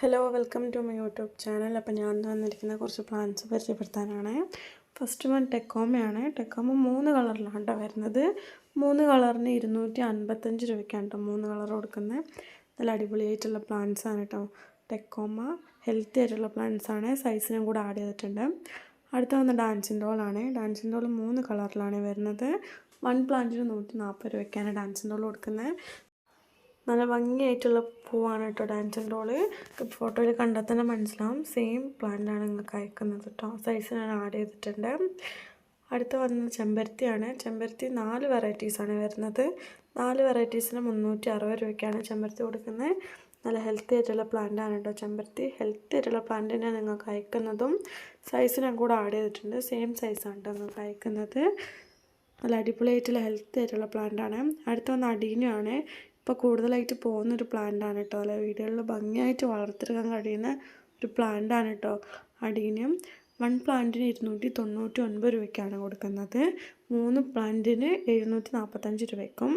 Hello welcome to my YouTube channel. അപ്പോൾ ഞാൻ തന്നിരിക്കുന്ന കുറച്ച് പ്ലാന്റ്സ് പരിചയപ്പെടുത്താനാണ്. ഫസ്റ്റ് വൺ ടെക്കോമയാണ്. ടെക്കോമ 3 കളറിലാണ് വരുന്നത്. 3 കളറിന് 255 രൂപയ്ക്കാണ് കേട്ടോ 3 കളർ കൊടുക്കുന്നത്. നല്ല അടിപൊളിയായിട്ടുള്ള പ്ലാന്റ്സ് ആണ് കേട്ടോ. ടെക്കോമ ഹെൽത്തി ആയിട്ടുള്ള പ്ലാന്റ്സ് ആണ്. സൈസിനും കൂടെ ആഡ് ചെയ്തിട്ടുണ്ട്. അടുത്ത വന്ന ഡാൻസിൻ ഡോളാണ്. ഡാൻസിൻ ഡോൾ 3 കളറിലാണ് വരുന്നത്. 1 പ്ലാന്റിന് 140 രൂപയ്ക്കാണ് ഡാൻസിൻ ഡോൾ കൊടുക്കുന്നത്. നല്ല ഭംഗിയായിട്ടുള്ള പൂവാണ് കേട്ടോ ഡാൻസിൻ ഡോള്. ഫോട്ടോയിൽ കണ്ടാൽ തന്നെ മനസ്സിലാവും. സെയിം പ്ലാന്റാണ് നിങ്ങൾക്ക് അയക്കുന്നത് കേട്ടോ. സൈസ് ഞാൻ ആഡ് ചെയ്തിട്ടുണ്ട്. അടുത്ത വന്നത് ചെമ്പരത്തിയാണ്. ചെമ്പരത്തി 4 വെറൈറ്റീസാണ് വരുന്നത്. 4 വെറൈറ്റീസിന് 360 രൂപയ്ക്കാണ് ചെമ്പരത്തി കൊടുക്കുന്നത്. നല്ല ഹെൽത്തി ആയിട്ടുള്ള പ്ലാന്റാണ് കേട്ടോ ചെമ്പരത്തി. ഹെൽത്തി ആയിട്ടുള്ള പ്ലാന്റിനെ നിങ്ങൾക്ക് അയക്കുന്നതും സൈസ് ഞാൻ കൂടെ ആഡ് ചെയ്തിട്ടുണ്ട്. സെയിം സൈസാണ് കേട്ടോ നിങ്ങൾക്ക് അയക്കുന്നത്. നല്ല അടിപൊളിയായിട്ടുള്ള ഹെൽത്തി ആയിട്ടുള്ള പ്ലാന്റാണ്. അടുത്ത വന്ന അടീനിയാണ്. ഇപ്പോൾ കൂടുതലായിട്ട് പോകുന്നൊരു പ്ലാന്റാണ് കേട്ടോ. അല്ല വീടുകളിൽ ഭംഗിയായിട്ട് വളർത്തിയെടുക്കാൻ കഴിയുന്ന ഒരു പ്ലാന്റാണ് കേട്ടോ അടീനിയം. 1 പ്ലാന്റിന് 299 രൂപയ്ക്കാണ് കൊടുക്കുന്നത്. 3 പ്ലാന്റിന് 745 രൂപയ്ക്കും.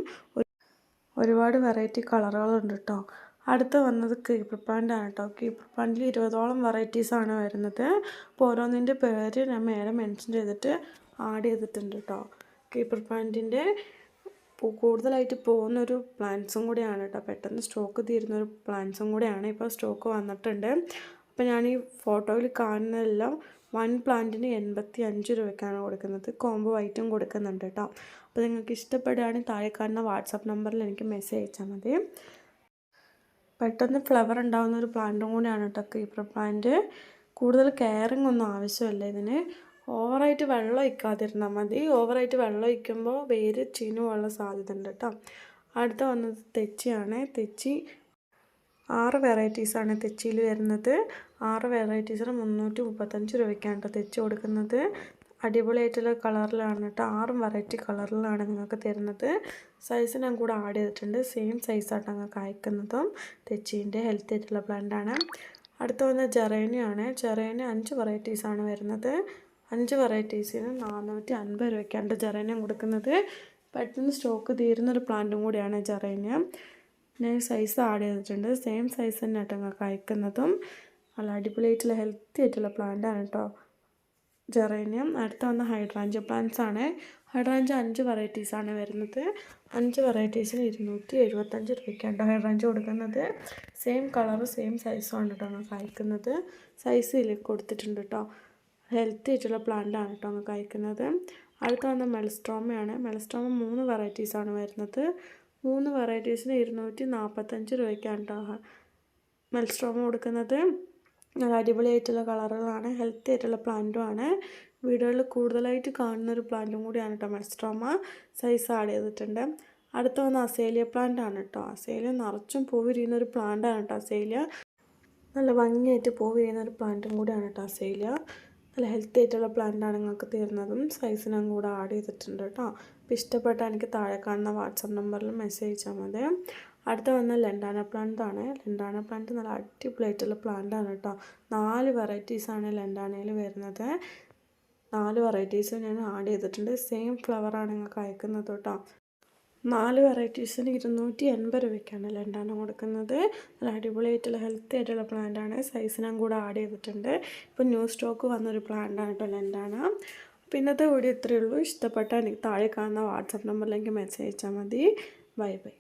ഒരുപാട് വെറൈറ്റി കളറുകളുണ്ട് കേട്ടോ. അടുത്ത് വന്നത് ക്രീപ്പർ പ്ലാന്റാണ് കേട്ടോ. ക്രീപ്പർ പ്ലാന്റിൽ 20ഓളം വെറൈറ്റീസാണ് വരുന്നത്. അപ്പോൾ ഓരോന്നിൻ്റെ പേര് ഞാൻ മേലെ മെൻഷൻ ചെയ്തിട്ട് ആഡ് ചെയ്തിട്ടുണ്ട് കേട്ടോ. ക്രീപ്പർ പ്ലാന്റിൻ്റെ കൂടുതലായിട്ട് പോകുന്നൊരു പ്ലാന്റ്സും കൂടിയാണ് കേട്ടോ. പെട്ടെന്ന് സ്റ്റോക്ക് തീരുന്നൊരു പ്ലാന്റ്സും കൂടിയാണ്. ഇപ്പോൾ സ്റ്റോക്ക് വന്നിട്ടുണ്ട്. അപ്പോൾ ഞാൻ ഈ ഫോട്ടോയിൽ കാണുന്നതെല്ലാം 1 പ്ലാന്റിന് 85 രൂപയ്ക്കാണ് കൊടുക്കുന്നത്. കോംബോ ഐറ്റം കൊടുക്കുന്നുണ്ട് കേട്ടോ. അപ്പോൾ നിങ്ങൾക്ക് ഇഷ്ടപ്പെടുകയാണെങ്കിൽ താഴെ കാണുന്ന വാട്സാപ്പ് നമ്പറിൽ എനിക്ക് മെസ്സേജ് അയച്ചാൽ മതി. പെട്ടെന്ന് ഫ്ലവർ ഉണ്ടാകുന്ന ഒരു പ്ലാന്റും കൂടിയാണ് കേട്ടോ ക്രീപ്പർ പ്ലാന്റ്. കൂടുതൽ കെയറിങ് ഒന്നും ആവശ്യമില്ല ഇതിന്. ഓവറായിട്ട് വെള്ളം ഒഴിക്കാതിരുന്നാൽ മതി. ഓവറായിട്ട് വെള്ളം ഒഴിക്കുമ്പോൾ വേര് ചീഞ്ഞു പോകാനുള്ള സാധ്യത ഉണ്ട് കേട്ടോ. അടുത്ത വന്നത് തെച്ചിയാണ്. തെച്ചി 6 വെറൈറ്റീസാണ് തെച്ചിയിൽ വരുന്നത്. 6 വെറൈറ്റീസിന് 335 രൂപയ്ക്കാണ് കേട്ടോ തെച്ചി കൊടുക്കുന്നത്. അടിപൊളിയായിട്ടുള്ള കളറിലാണ് കേട്ടോ. 6 വെറൈറ്റി കളറിലാണ് നിങ്ങൾക്ക് തരുന്നത്. സൈസ് ഞാൻ കൂടെ ആഡ് ചെയ്തിട്ടുണ്ട്. സെയിം സൈസായിട്ട് നിങ്ങൾക്ക് അയക്കുന്നതും. തെച്ചീൻ്റെ ഹെൽത്തി ആയിട്ടുള്ള പ്ലാന്റാണ്. അടുത്ത വന്നത് ജെറേനിയാണ്. ജെറേനി 5 വെറൈറ്റീസാണ് വരുന്നത്. 5 വെറൈറ്റീസിന് 450 രൂപയ്ക്കാണ് ജെറേനിയം കൊടുക്കുന്നത്. പെട്ടെന്ന് സ്റ്റോക്ക് തീരുന്നൊരു പ്ലാന്റും കൂടിയാണ് ജെറേനിയം. ഞാൻ സൈസ് ആഡ് ചെയ്തിട്ടുണ്ട്. സെയിം സൈസ് തന്നെ കേട്ടോ നിങ്ങൾക്ക് അയക്കുന്നതും. നല്ല അടിപൊളിയായിട്ടുള്ള ഹെൽത്തി ആയിട്ടുള്ള പ്ലാന്റാണ് കേട്ടോ ജെറേനിയം. അടുത്ത വന്ന ഹൈഡ്രാഞ്ച പ്ലാന്റ്സ് ആണ്. ഹൈഡ്രാഞ്ച 5 വെറൈറ്റീസാണ് വരുന്നത്. 5 വെറൈറ്റീസിന് 275 രൂപയ്ക്കാണ് ഹൈഡ്രാഞ്ച കൊടുക്കുന്നത്. സെയിം കളറ് സെയിം സൈസുമാണ് കേട്ടോ നിങ്ങൾക്ക് അയക്കുന്നത്. സൈസ് ഇതിൽ കൊടുത്തിട്ടുണ്ട് കേട്ടോ. ഹെൽത്തി ആയിട്ടുള്ള പ്ലാന്റാണ് കേട്ടോ നമുക്ക് അയക്കുന്നത്. അടുത്ത വന്ന മെൽസ്ട്രോമയാണ്. മെൽസ്ട്രോമ 3 വെറൈറ്റീസാണ് വരുന്നത്. 3 വെറൈറ്റീസിന് 245 രൂപയ്ക്കാണ് കേട്ടോ മെൽസ്ട്രോമ കൊടുക്കുന്നത്. നല്ല അടിപൊളിയായിട്ടുള്ള കളറുകളാണ്. ഹെൽത്തി ആയിട്ടുള്ള പ്ലാന്റുമാണ്. വീടുകളിൽ കൂടുതലായിട്ട് കാണുന്നൊരു പ്ലാന്റും കൂടിയാണ് കേട്ടോ മെൽസ്ട്രോമ. സൈസ് ആഡ് ചെയ്തിട്ടുണ്ട്. അടുത്ത വന്ന അസേലിയ പ്ലാന്റ് ആണ് കേട്ടോ. അസേലിയ നിറച്ചും പൂ വിരിയുന്ന ഒരു പ്ലാന്റാണ് കേട്ടോ അസേലിയ. നല്ല ഭംഗിയായിട്ട് പൂ വിരിയുന്ന ഒരു പ്ലാന്റും കൂടിയാണ് കേട്ടോ അസേലിയ. നല്ല ഹെൽത്തി ആയിട്ടുള്ള പ്ലാന്റാണ് നിങ്ങൾക്ക് തരുന്നതും. സൈസ് ഞാൻ കൂടെ ആഡ് ചെയ്തിട്ടുണ്ട് കേട്ടോ. അപ്പോൾ ഇഷ്ടപ്പെട്ടാൽ എനിക്ക് താഴെ കാണുന്ന വാട്സാപ്പ് നമ്പറിൽ മെസ്സേജ് അയച്ചാൽ മതി. അടുത്ത വന്ന ലെൻഡാന പ്ലാന്റ് ആണ്. ലെൻഡാന പ്ലാന്റ് നല്ല അടിപൊളിയായിട്ടുള്ള പ്ലാന്റാണ് കേട്ടോ. 4 വെറൈറ്റീസാണ് ലെൻഡാനയിൽ വരുന്നത്. 4 വെറൈറ്റീസ് ഞാൻ ആഡ് ചെയ്തിട്ടുണ്ട്. സെയിം ഫ്ലവറാണ് നിങ്ങൾക്ക് അയക്കുന്നത് കേട്ടോ. 4 വെറൈറ്റീസിന് 280 രൂപയ്ക്കാണ് ലെൻഡാന കൊടുക്കുന്നത്. നല്ല അടിപൊളിയായിട്ടുള്ള ഹെൽത്തി ആയിട്ടുള്ള പ്ലാന്റാണ്. സൈസ് ഞാൻ കൂടെ ആഡ് ചെയ്തിട്ടുണ്ട്. ഇപ്പോൾ ന്യൂ സ്റ്റോക്ക് വന്നൊരു പ്ലാന്റാണ് കേട്ടോ ലെൻഡാന. അപ്പോൾ ഇന്നത്തെ വീഡിയോ ഇത്രയേ ഉള്ളൂ. ഇഷ്ടപ്പെട്ടാൽ എനിക്ക് താഴെ കാണുന്ന വാട്സാപ്പ് നമ്പറിലേക്ക് മെസ്സേജ് അയച്ചാൽ മതി. Bye bye.